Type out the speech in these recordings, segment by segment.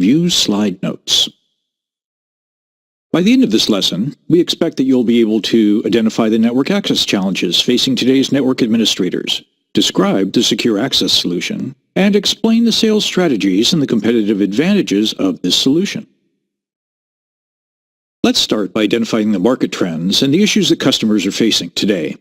View slide notes. By the end of this lesson, we expect that you'll be able to identify the network access challenges facing today's network administrators, describe the secure access solution, and explain the sales strategies and the competitive advantages of this solution. Let's start by identifying the market trends and the issues that customers are facing today.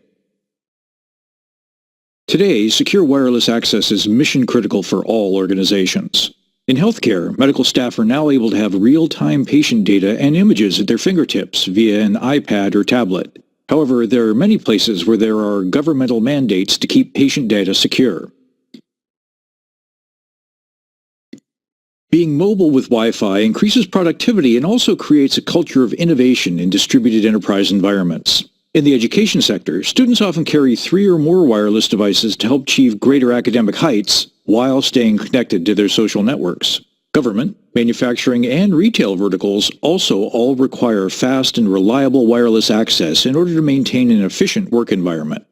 Today, secure wireless access is mission-critical for all organizations. In healthcare, medical staff are now able to have real-time patient data and images at their fingertips via an iPad or tablet. However, there are many places where there are governmental mandates to keep patient data secure. Being mobile with Wi-Fi increases productivity and also creates a culture of innovation in distributed enterprise environments. In the education sector, students often carry 3 or more wireless devices to help achieve greater academic heights while staying connected to their social networks. Government, manufacturing, and retail verticals also all require fast and reliable wireless access in order to maintain an efficient work environment.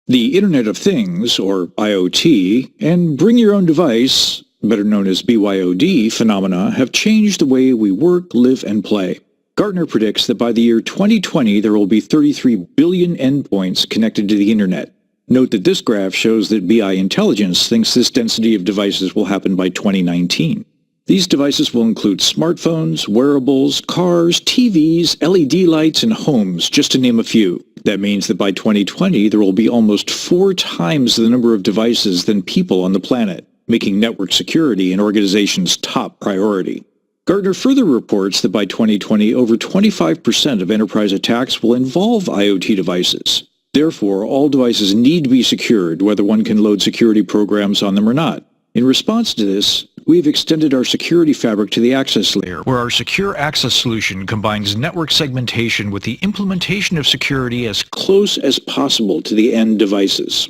The Internet of Things, or IoT, and Bring Your Own Device, better known as BYOD, phenomena have changed the way we work, live, and play. Gartner predicts that by the year 2020, there will be 33 billion endpoints connected to the Internet. Note that this graph shows that BI Intelligence thinks this density of devices will happen by 2019. These devices will include smartphones, wearables, cars, TVs, LED lights, and homes, just to name a few. That means that by 2020, there will be almost 4 times the number of devices than people on the planet, making network security an organization's top priority. Gartner further reports that by 2020, over 25% of enterprise attacks will involve IoT devices. Therefore, all devices need to be secured, whether one can load security programs on them or not. In response to this, we've extended our security fabric to the access layer, where our secure access solution combines network segmentation with the implementation of security as close as possible to the end devices.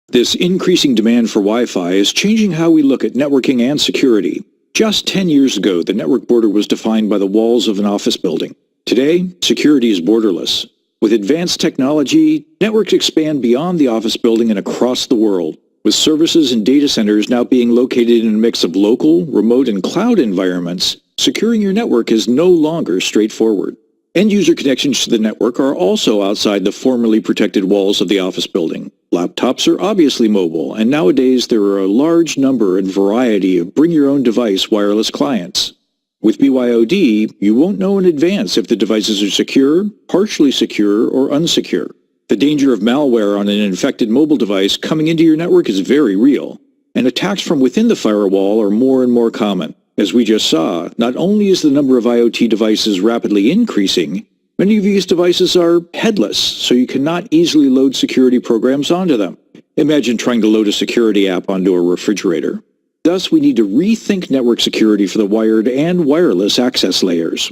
This increasing demand for Wi-Fi is changing how we look at networking and security. Just 10 years ago, the network border was defined by the walls of an office building. Today, security is borderless. With advanced technology, networks expand beyond the office building and across the world, with services and data centers now being located in a mix of local, remote, and cloud environments. Securing your network is no longer straightforward. End-user connections to the network are also outside the formerly protected walls of the office building. Laptops are obviously mobile, and nowadays there are a large number and variety of bring-your-own-device wireless clients. With BYOD, you won't know in advance if the devices are secure, partially secure, or unsecure. The danger of malware on an infected mobile device coming into your network is very real, and attacks from within the firewall are more and more common. As we just saw, not only is the number of IoT devices rapidly increasing, many of these devices are headless, so you cannot easily load security programs onto them. Imagine trying to load a security app onto a refrigerator. Thus, we need to rethink network security for the wired and wireless access layers.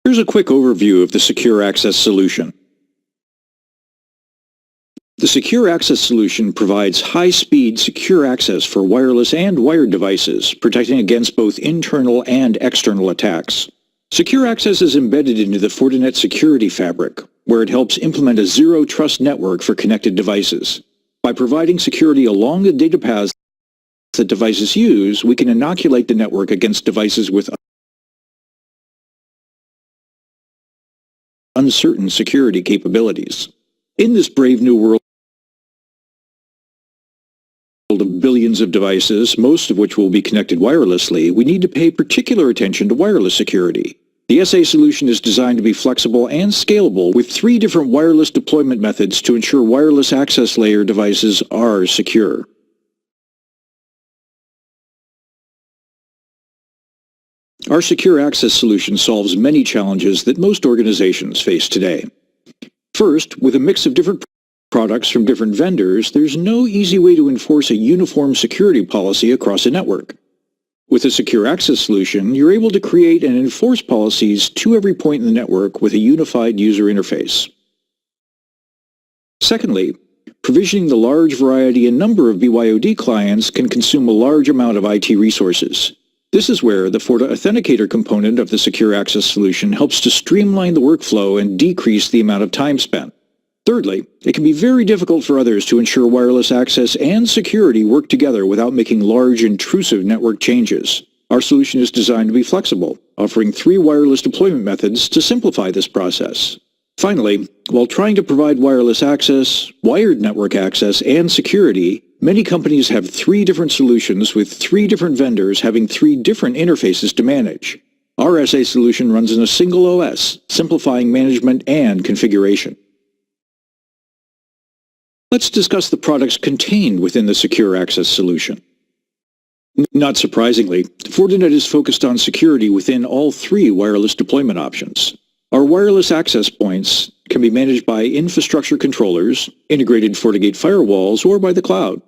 Here's a quick overview of the Secure Access solution. The Secure Access solution provides high-speed secure access for wireless and wired devices, protecting against both internal and external attacks. Secure Access is embedded into the Fortinet security fabric, where it helps implement a zero-trust network for connected devices. By providing security along the data paths that devices use, we can inoculate the network against devices with uncertain security capabilities. In this brave new world of billions of devices, most of which will be connected wirelessly, we need to pay particular attention to wireless security. The SA solution is designed to be flexible and scalable with 3 different wireless deployment methods to ensure wireless access layer devices are secure. Our Secure Access solution solves many challenges that most organizations face today. First, with a mix of different products from different vendors, there's no easy way to enforce a uniform security policy across a network. With a secure access solution, you're able to create and enforce policies to every point in the network with a unified user interface. Secondly, provisioning the large variety and number of BYOD clients can consume a large amount of IT resources. This is where the FortiAuthenticator component of the secure access solution helps to streamline the workflow and decrease the amount of time spent. Thirdly, it can be very difficult for others to ensure wireless access and security work together without making large, intrusive network changes. Our solution is designed to be flexible, offering 3 wireless deployment methods to simplify this process. Finally, while trying to provide wireless access, wired network access, and security, many companies have 3 different solutions with 3 different vendors having 3 different interfaces to manage. Our SA solution runs in a single OS, simplifying management and configuration. Let's discuss the products contained within the secure access solution. Not surprisingly, Fortinet is focused on security within all 3 wireless deployment options. Our wireless access points can be managed by infrastructure controllers, integrated FortiGate firewalls, or by the cloud.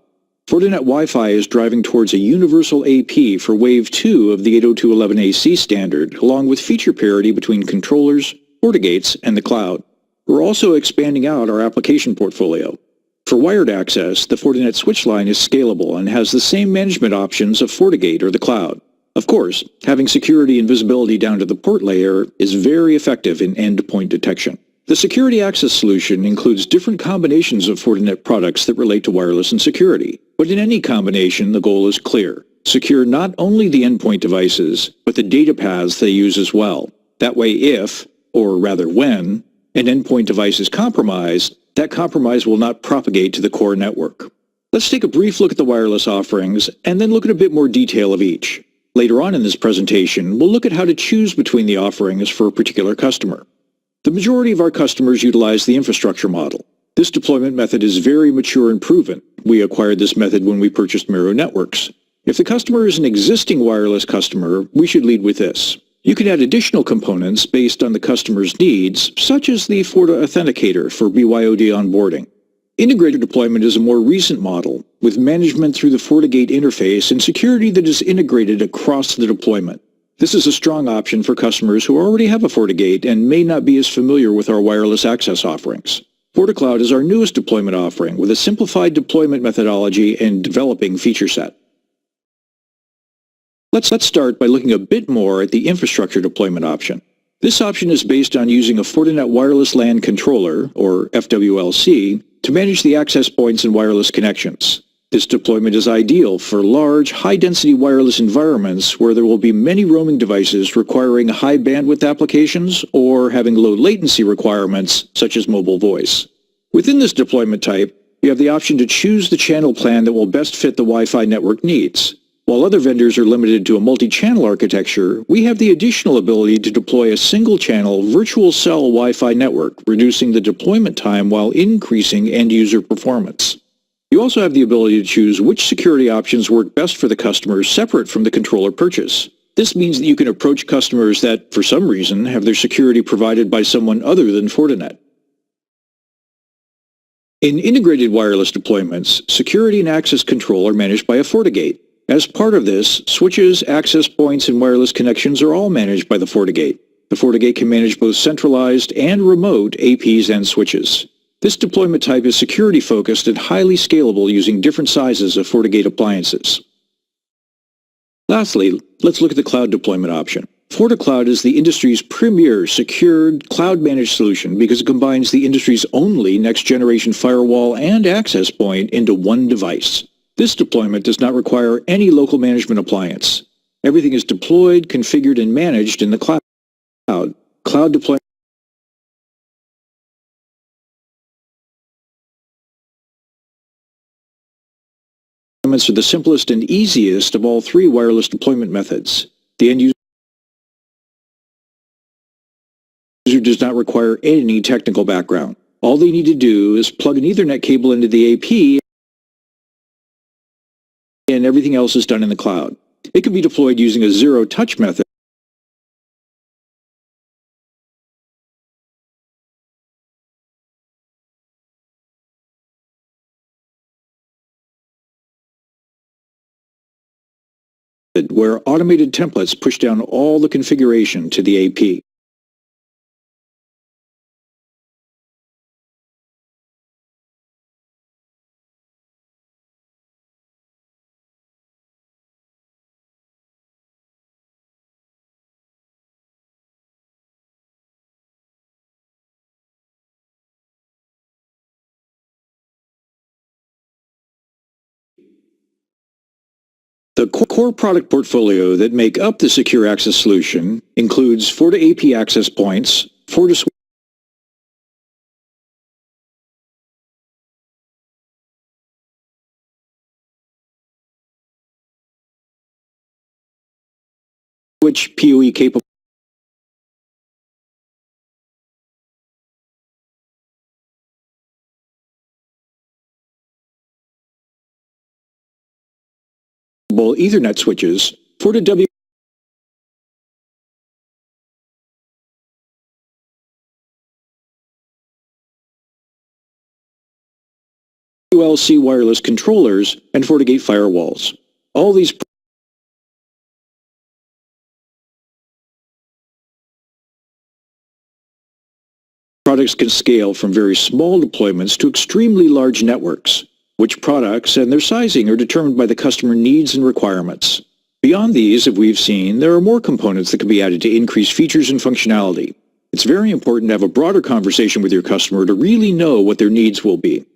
Fortinet Wi-Fi is driving towards a universal AP for Wave 2 of the 802.11ac standard, along with feature parity between controllers, FortiGates, and the cloud. We're also expanding out our application portfolio. For wired access, the Fortinet switch line is scalable and has the same management options of FortiGate or the cloud. Of course, having security and visibility down to the port layer is very effective in endpoint detection. The security access solution includes different combinations of Fortinet products that relate to wireless and security. But in any combination, the goal is clear. Secure not only the endpoint devices, but the data paths they use as well. That way if, or rather when, an endpoint device is compromised, that compromise will not propagate to the core network. Let's take a brief look at the wireless offerings and then look at a bit more detail of each. Later on in this presentation, we'll look at how to choose between the offerings for a particular customer. The majority of our customers utilize the infrastructure model. This deployment method is very mature and proven. We acquired this method when we purchased Miro Networks. If the customer is an existing wireless customer, we should lead with this. You can add additional components based on the customer's needs, such as the FortiAuthenticator for BYOD onboarding. Integrated deployment is a more recent model, with management through the FortiGate interface and security that is integrated across the deployment. This is a strong option for customers who already have a FortiGate and may not be as familiar with our wireless access offerings. FortiCloud is our newest deployment offering with a simplified deployment methodology and developing feature set. Let's start by looking a bit more at the infrastructure deployment option. This option is based on using a Fortinet Wireless LAN Controller, or FWLC, to manage the access points and wireless connections. This deployment is ideal for large, high-density wireless environments where there will be many roaming devices requiring high bandwidth applications or having low latency requirements, such as mobile voice. Within this deployment type, you have the option to choose the channel plan that will best fit the Wi-Fi network needs. While other vendors are limited to a multi-channel architecture, we have the additional ability to deploy a single-channel virtual cell Wi-Fi network, reducing the deployment time while increasing end-user performance. You also have the ability to choose which security options work best for the customer separate from the controller purchase. This means that you can approach customers that, for some reason, have their security provided by someone other than Fortinet. In integrated wireless deployments, security and access control are managed by a FortiGate. As part of this, switches, access points, and wireless connections are all managed by the FortiGate. The FortiGate can manage both centralized and remote APs and switches. This deployment type is security-focused and highly scalable using different sizes of FortiGate appliances. Lastly, let's look at the cloud deployment option. FortiCloud is the industry's premier secured, cloud-managed solution because it combines the industry's only next-generation firewall and access point into one device. This deployment does not require any local management appliance. Everything is deployed, configured, and managed in the cloud. Cloud deployments are the simplest and easiest of all 3 wireless deployment methods. The end user does not require any technical background. All they need to do is plug an Ethernet cable into the AP and everything else is done in the cloud. It can be deployed using a zero-touch method where automated templates push down all the configuration to the AP. The core product portfolio that make up the Secure Access solution includes FortiAP access points, FortiSwitch, PoE capable, Ethernet switches, FortiW WLC wireless controllers, and FortiGate firewalls. All these products can scale from very small deployments to extremely large networks. Which products and their sizing are determined by the customer needs and requirements. Beyond these, as we've seen, there are more components that can be added to increase features and functionality. It's very important to have a broader conversation with your customer to really know what their needs will be.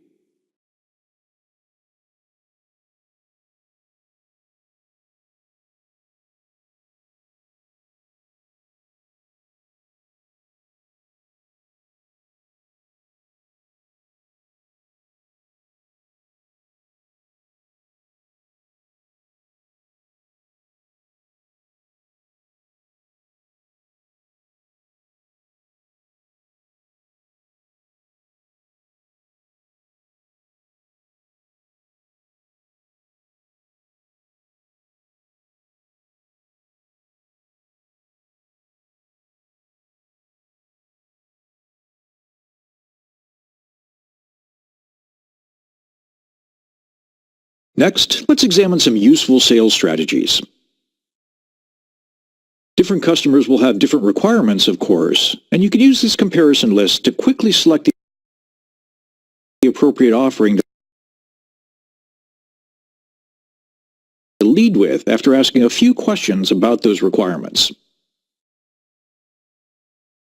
Next, let's examine some useful sales strategies. Different customers will have different requirements, of course, and you can use this comparison list to quickly select the appropriate offering to lead with after asking a few questions about those requirements.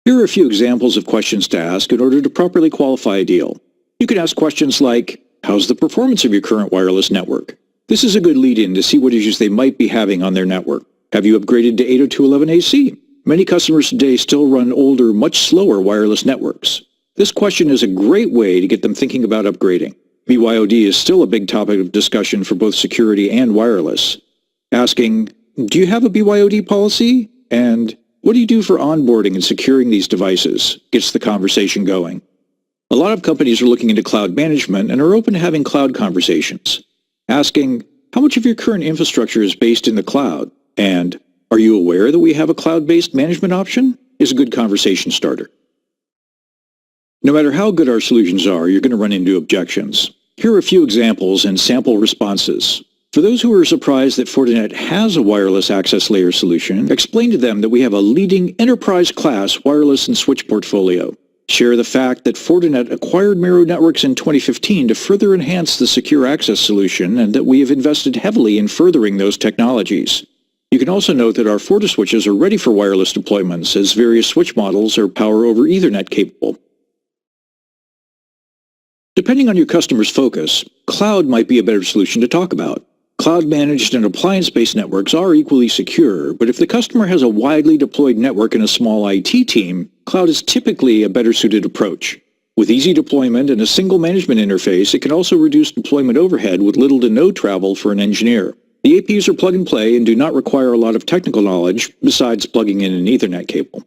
Here are a few examples of questions to ask in order to properly qualify a deal. You can ask questions like, how's the performance of your current wireless network? This is a good lead-in to see what issues they might be having on their network. Have you upgraded to 802.11ac? Many customers today still run older, much slower wireless networks. This question is a great way to get them thinking about upgrading. BYOD is still a big topic of discussion for both security and wireless. Asking, do you have a BYOD policy? And what do you do for onboarding and securing these devices? Gets the conversation going. A lot of companies are looking into cloud management and are open to having cloud conversations. Asking, how much of your current infrastructure is based in the cloud? And, are you aware that we have a cloud-based management option? Is a good conversation starter. No matter how good our solutions are, you're going to run into objections. Here are a few examples and sample responses. For those who are surprised that Fortinet has a wireless access layer solution, explain to them that we have a leading enterprise-class wireless and switch portfolio. Share the fact that Fortinet acquired Miro Networks in 2015 to further enhance the secure access solution and that we have invested heavily in furthering those technologies. You can also note that our FortiSwitches are ready for wireless deployments as various switch models are Power over Ethernet capable. Depending on your customer's focus, cloud might be a better solution to talk about. Cloud-managed and appliance-based networks are equally secure, but if the customer has a widely deployed network and a small IT team, cloud is typically a better suited approach. With easy deployment and a single management interface, it can also reduce deployment overhead with little to no travel for an engineer. The APs are plug and play and do not require a lot of technical knowledge besides plugging in an Ethernet cable.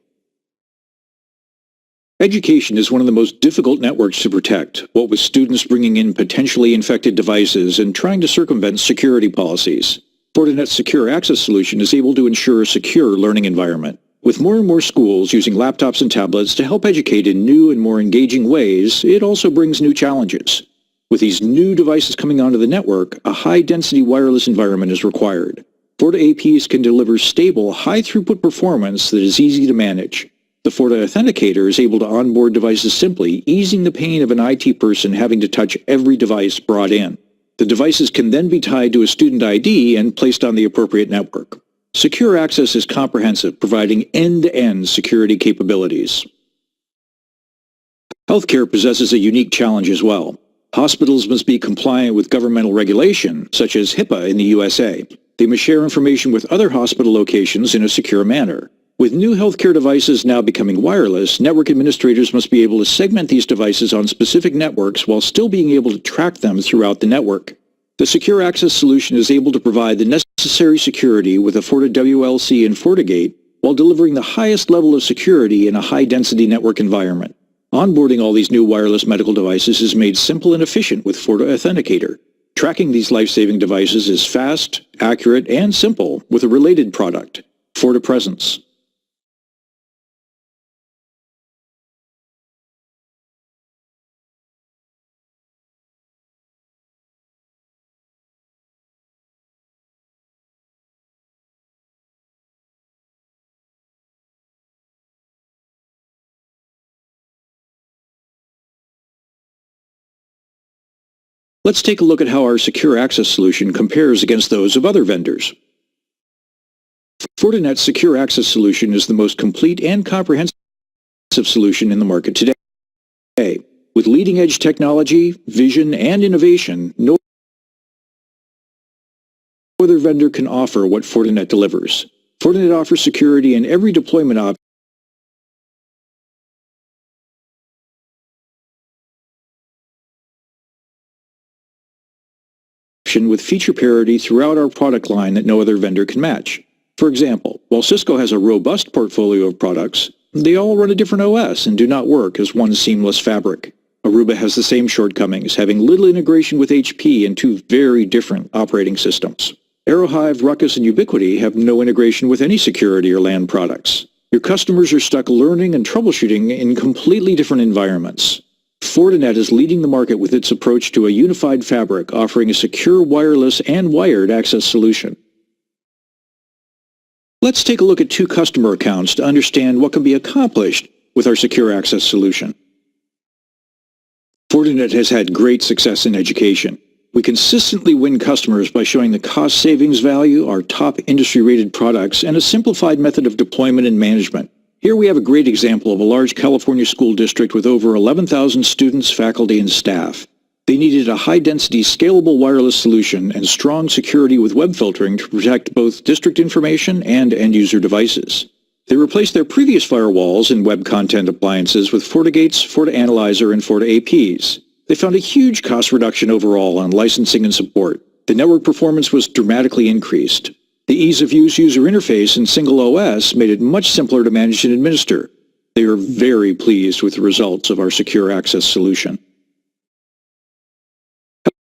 Education is one of the most difficult networks to protect, what with students bringing in potentially infected devices and trying to circumvent security policies. Fortinet's Secure Access solution is able to ensure a secure learning environment. With more and more schools using laptops and tablets to help educate in new and more engaging ways, it also brings new challenges. With these new devices coming onto the network, a high-density wireless environment is required. FortiAPs can deliver stable, high-throughput performance that is easy to manage. The FortiAuthenticator is able to onboard devices simply, easing the pain of an IT person having to touch every device brought in. The devices can then be tied to a student ID and placed on the appropriate network. Secure Access is comprehensive, providing end-to-end security capabilities. Healthcare possesses a unique challenge as well. Hospitals must be compliant with governmental regulation, such as HIPAA in the USA. They must share information with other hospital locations in a secure manner. With new healthcare devices now becoming wireless, network administrators must be able to segment these devices on specific networks while still being able to track them throughout the network. The Secure Access solution is able to provide the necessary security with a FortiWLC and FortiGate while delivering the highest level of security in a high-density network environment. Onboarding all these new wireless medical devices is made simple and efficient with FortiAuthenticator. Tracking these life-saving devices is fast, accurate, and simple with a related product, FortiPresence. Let's take a look at how our Secure Access solution compares against those of other vendors. Fortinet's Secure Access solution is the most complete and comprehensive solution in the market today. With leading-edge technology, vision, and innovation, no other vendor can offer what Fortinet delivers. Fortinet offers security in every deployment option with feature parity throughout our product line that no other vendor can match. For example, while Cisco has a robust portfolio of products, they all run a different OS and do not work as one seamless fabric. Aruba has the same shortcomings, having little integration with HP and two very different operating systems. Aerohive, Ruckus, and Ubiquiti have no integration with any security or LAN products. Your customers are stuck learning and troubleshooting in completely different environments. Fortinet is leading the market with its approach to a unified fabric, offering a secure wireless and wired access solution. Let's take a look at two customer accounts to understand what can be accomplished with our Secure Access solution. Fortinet has had great success in education. We consistently win customers by showing the cost savings value, our top industry-rated products, and a simplified method of deployment and management. Here we have a great example of a large California school district with over 11,000 students, faculty, and staff. They needed a high-density, scalable wireless solution and strong security with web filtering to protect both district information and end-user devices. They replaced their previous firewalls and web content appliances with FortiGates, FortiAnalyzer, and FortiAPs. They found a huge cost reduction overall on licensing and support. The network performance was dramatically increased. The ease-of-use user interface and single OS made it much simpler to manage and administer. They are very pleased with the results of our Secure Access solution.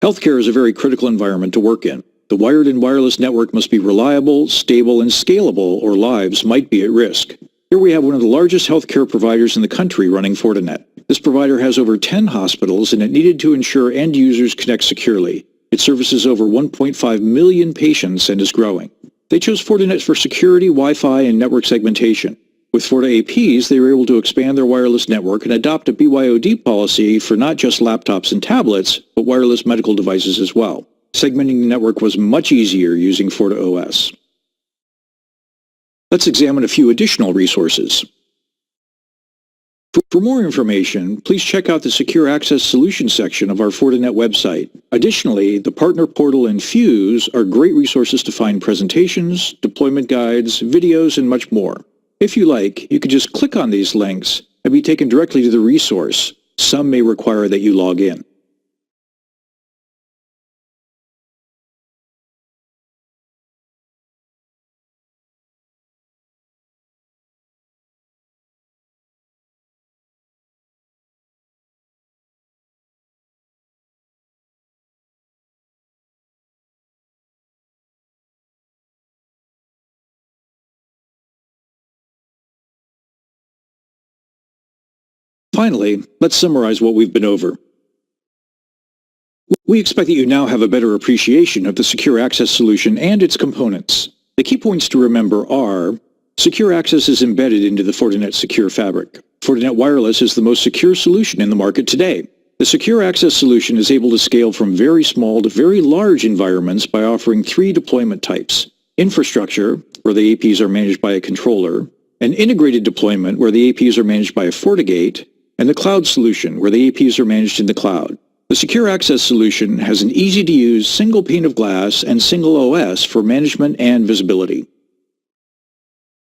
Healthcare is a very critical environment to work in. The wired and wireless network must be reliable, stable, and scalable, or lives might be at risk. Here we have one of the largest healthcare providers in the country running Fortinet. This provider has over 10 hospitals, and it needed to ensure end users connect securely. It services over 1.5 million patients and is growing. They chose Fortinet for security, Wi-Fi, and network segmentation. With FortiAPs, they were able to expand their wireless network and adopt a BYOD policy for not just laptops and tablets, but wireless medical devices as well. Segmenting the network was much easier using FortiOS. Let's examine a few additional resources. For more information, please check out the Secure Access Solutions section of our Fortinet website. Additionally, the Partner Portal and Fuse are great resources to find presentations, deployment guides, videos, and much more. If you like, you can just click on these links and be taken directly to the resource. Some may require that you log in. Finally, let's summarize what we've been over. We expect that you now have a better appreciation of the Secure Access solution and its components. The key points to remember are: secure access is embedded into the Fortinet secure fabric. Fortinet Wireless is the most secure solution in the market today. The secure access solution is able to scale from very small to very large environments by offering 3 deployment types: infrastructure, where the APs are managed by a controller; an integrated deployment, where the APs are managed by a FortiGate; and the cloud solution, where the APs are managed in the cloud. The secure access solution has an easy-to-use single pane of glass and single OS for management and visibility.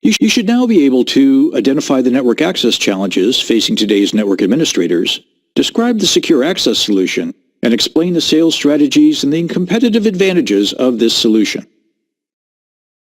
You should now be able to identify the network access challenges facing today's network administrators, describe the secure access solution, and explain the sales strategies and the competitive advantages of this solution.